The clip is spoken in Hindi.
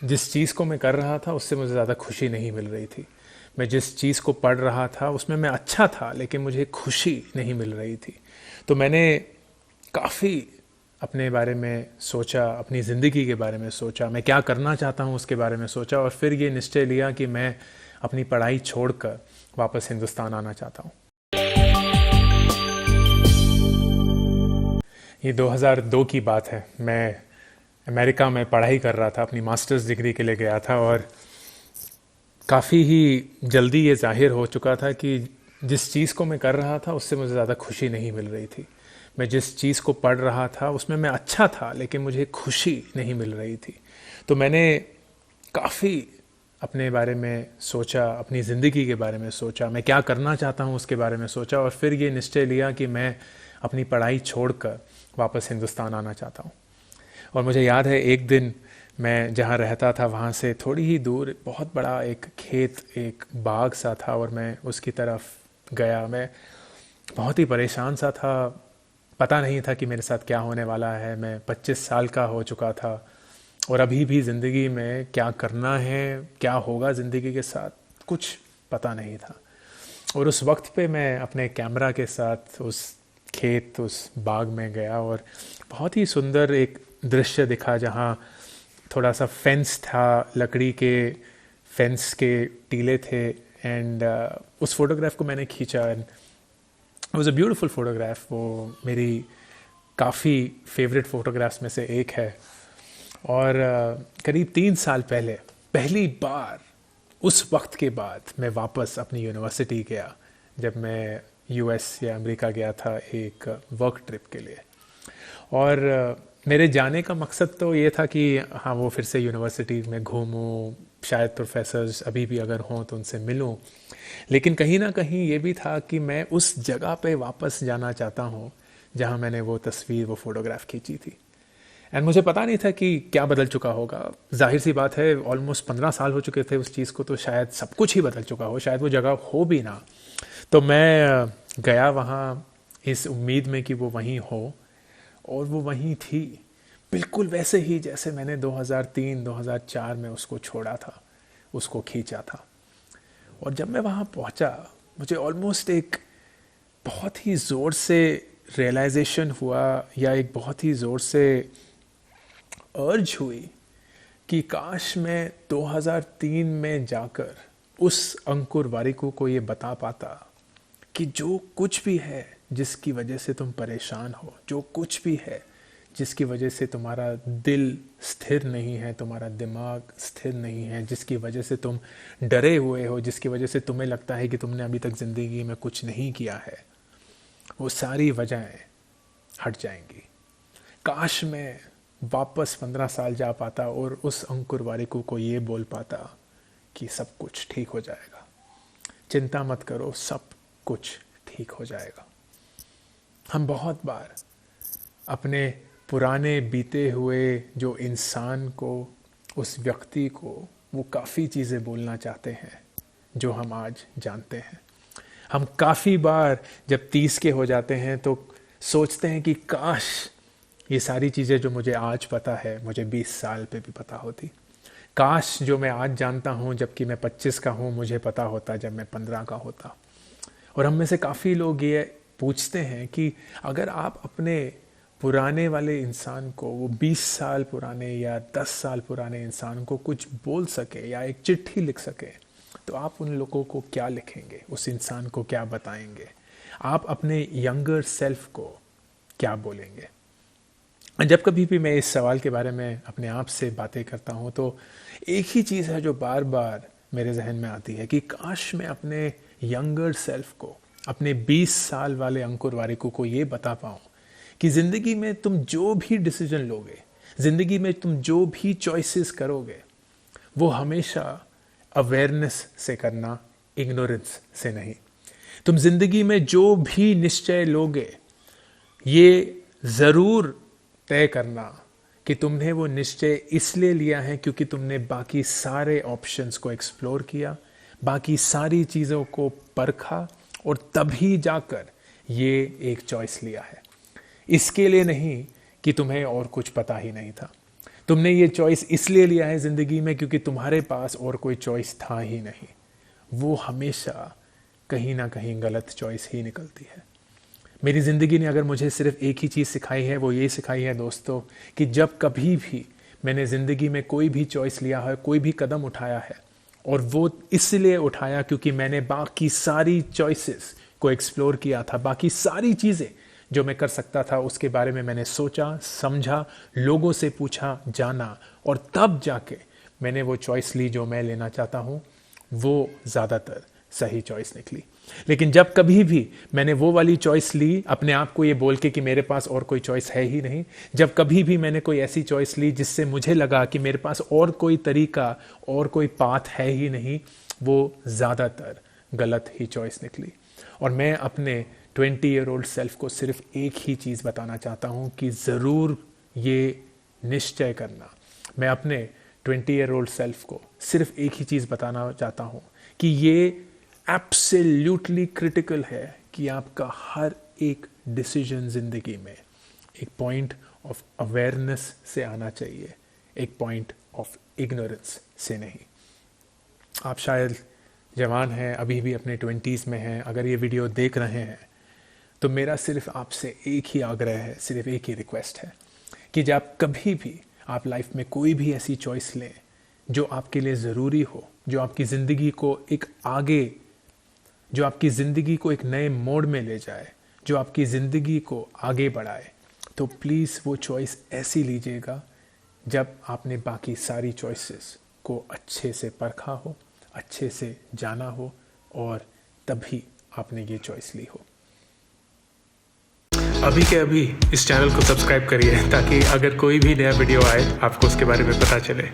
जिस चीज़ को मैं कर रहा था उससे मुझे ज़्यादा खुशी नहीं मिल रही थी। मैं जिस चीज़ को पढ़ रहा था उसमें मैं अच्छा था, लेकिन मुझे खुशी नहीं मिल रही थी। तो मैंने काफ़ी अपने बारे में सोचा, अपनी ज़िंदगी के बारे में सोचा, मैं क्या करना चाहता हूँ उसके बारे में सोचा, और फिर ये निश्चय लिया कि मैं अपनी पढ़ाई छोड़कर वापस हिंदुस्तान आना चाहता हूँ। ये 2002 की बात है। मैं अमेरिका में पढ़ाई कर रहा था, अपनी मास्टर्स डिग्री के लिए गया था, और काफ़ी ही जल्दी ये जाहिर हो चुका था कि जिस चीज़ को मैं कर रहा था उससे मुझे ज़्यादा खुशी नहीं मिल रही थी। मैं जिस चीज़ को पढ़ रहा था उसमें मैं अच्छा था, लेकिन मुझे खुशी नहीं मिल रही थी। तो मैंने काफ़ी अपने बारे में सोचा, अपनी ज़िंदगी के बारे में सोचा, मैं क्या करना चाहता हूँ उसके बारे में सोचा, और फिर ये निश्चय लिया कि मैं अपनी पढ़ाई छोड़कर वापस हिंदुस्तान आना चाहता हूँ। और मुझे याद है एक दिन मैं जहाँ रहता था वहाँ से थोड़ी ही दूर बहुत बड़ा एक खेत, एक बाग सा था, और मैं उसकी तरफ गया। मैं बहुत ही परेशान सा था, पता नहीं था कि मेरे साथ क्या होने वाला है। मैं 25 साल का हो चुका था, और अभी भी ज़िंदगी में क्या करना है, क्या होगा ज़िंदगी के साथ, कुछ पता नहीं था। और उस वक्त पे मैं अपने कैमरा के साथ उस खेत, उस बाग में गया, और बहुत ही सुंदर एक दृश्य दिखा जहाँ थोड़ा सा फेंस था, लकड़ी के फेंस के टीले थे, एंड उस फोटोग्राफ को मैंने खींचा, and it was a beautiful photograph. वो मेरी काफ़ी फेवरेट फोटोग्राफ्स में से एक है। और करीब 3 साल पहले पहली बार, उस वक्त के बाद मैं वापस अपनी यूनिवर्सिटी गया, जब मैं यूएस या अमेरिका गया था एक वर्क ट्रिप के लिए। और मेरे जाने का मकसद तो ये था कि हाँ, वो फिर से यूनिवर्सिटी में घूमूं, शायद प्रोफेसर्स अभी भी अगर हों तो उनसे मिलूं। लेकिन कहीं ना कहीं ये भी था कि मैं उस जगह पे वापस जाना चाहता हूँ जहाँ मैंने वो तस्वीर, वो फोटोग्राफ खींची थी। एंड मुझे पता नहीं था कि क्या बदल चुका होगा। जाहिर सी बात है, ऑलमोस्ट 15 साल हो चुके थे उस चीज़ को, तो शायद सब कुछ ही बदल चुका हो, शायद वो जगह हो भी ना। तो मैं गया वहाँ इस उम्मीद में कि वो वहीं हो, और वो वहीं थी, बिल्कुल वैसे ही जैसे मैंने 2003-2004 में उसको छोड़ा था, उसको खींचा था। और जब मैं वहाँ पहुँचा, मुझे ऑलमोस्ट एक बहुत ही ज़ोर से रियलाइजेशन हुआ, या एक बहुत ही ज़ोर से अर्ज हुई कि काश मैं 2003 में जाकर उस अंकुर वारिकू को ये बता पाता कि जो कुछ भी है जिसकी वजह से तुम परेशान हो, जो कुछ भी है जिसकी वजह से तुम्हारा दिल स्थिर नहीं है, तुम्हारा दिमाग स्थिर नहीं है, जिसकी वजह से तुम डरे हुए हो, जिसकी वजह से तुम्हें लगता है कि तुमने अभी तक ज़िंदगी में कुछ नहीं किया है, वो सारी वजहें हट जाएंगी। काश मैं वापस 15 साल जा पाता और उस अंकुर वारिकू को ये बोल पाता कि सब कुछ ठीक हो जाएगा, चिंता मत करो, सब कुछ ठीक हो जाएगा। हम बहुत बार अपने पुराने बीते हुए जो इंसान को, उस व्यक्ति को, वो काफ़ी चीज़ें बोलना चाहते हैं जो हम आज जानते हैं। हम काफ़ी बार जब 30 के हो जाते हैं तो सोचते हैं कि काश ये सारी चीज़ें जो मुझे आज पता है, मुझे 20 साल पे भी पता होती। काश जो मैं आज जानता हूँ जबकि मैं 25 का हूँ, मुझे पता होता जब मैं 15 का होता। और हम में से काफ़ी लोग ये पूछते हैं कि अगर आप अपने पुराने वाले इंसान को, वो 20 साल पुराने या 10 साल पुराने इंसान को कुछ बोल सके या एक चिट्ठी लिख सके, तो आप उन लोगों को क्या लिखेंगे, उस इंसान को क्या बताएंगे, आप अपने यंगर सेल्फ को क्या बोलेंगे? जब कभी भी मैं इस सवाल के बारे में अपने आप से बातें करता हूँ तो एक ही चीज़ है जो बार बार मेरे जहन में आती है कि काश मैं अपने यंगर सेल्फ को, अपने 20 साल वाले अंकुर वारिकू को ये बता पाऊँ कि ज़िंदगी में तुम जो भी डिसीजन लोगे, ज़िंदगी में तुम जो भी चॉइसेस करोगे, वो हमेशा अवेयरनेस से करना, इग्नोरेंस से नहीं। तुम ज़िंदगी में जो भी निश्चय लोगे, ये ज़रूर तय करना कि तुमने वो निश्चय इसलिए लिया है क्योंकि तुमने बाकी सारे ऑप्शंस को एक्सप्लोर किया, बाकी सारी चीज़ों को परखा, और तभी जाकर ये एक चॉइस लिया है। इसके लिए नहीं कि तुम्हें और कुछ पता ही नहीं था। तुमने ये चॉइस इसलिए लिया है ज़िंदगी में क्योंकि तुम्हारे पास और कोई चॉइस था ही नहीं। वो हमेशा कहीं ना कहीं गलत चॉइस ही निकलती है। मेरी ज़िंदगी ने अगर मुझे सिर्फ एक ही चीज़ सिखाई है, वो ये सिखाई है दोस्तों, कि जब कभी भी मैंने ज़िंदगी में कोई भी चॉइस लिया है, कोई भी कदम उठाया है, और वो इसलिए उठाया क्योंकि मैंने बाकी सारी चॉइसेस को एक्सप्लोर किया था, बाकी सारी चीज़ें जो मैं कर सकता था उसके बारे में मैंने सोचा, समझा, लोगों से पूछा, जाना, और तब जाके मैंने वो चॉइस ली जो मैं लेना चाहता हूँ। वो ज़्यादातर सही चॉइस निकली। लेकिन जब कभी भी मैंने वो वाली चॉइस ली अपने आप को ये बोल के कि मेरे पास और कोई चॉइस है ही नहीं, जब कभी भी मैंने कोई ऐसी चॉइस ली जिससे मुझे लगा कि मेरे पास और कोई तरीका और कोई पाथ है ही नहीं, वो ज़्यादातर गलत ही चॉइस निकली। और मैं अपने 20-year-old सेल्फ को सिर्फ एक ही चीज़ बताना चाहता हूँ कि ज़रूर ये निश्चय करना। मैं अपने 20-year-old सेल्फ को सिर्फ एक ही चीज़ बताना चाहता हूँ कि ये एब्सोल्युटली क्रिटिकल है कि आपका हर एक डिसीजन ज़िंदगी में एक पॉइंट ऑफ अवेयरनेस से आना चाहिए, एक पॉइंट ऑफ इग्नोरेंस से नहीं। आप शायद जवान हैं, अभी भी अपने 20s में हैं, अगर ये वीडियो देख रहे हैं तो मेरा सिर्फ आपसे एक ही आग्रह है, सिर्फ एक ही रिक्वेस्ट है कि जब कभी भी आप लाइफ में कोई भी ऐसी चॉइस लें जो आपके लिए ज़रूरी हो, जो आपकी ज़िंदगी को एक आगे, जो आपकी ज़िंदगी को एक नए मोड़ में ले जाए, जो आपकी ज़िंदगी को आगे बढ़ाए, तो प्लीज़ वो चॉइस ऐसी लीजिएगा जब आपने बाकी सारी चॉइसेस को अच्छे से परखा हो, अच्छे से जाना हो, और तभी आपने ये चॉइस ली हो। अभी के अभी इस चैनल को सब्सक्राइब करिए ताकि अगर कोई भी नया वीडियो आए आपको उसके बारे में पता चले।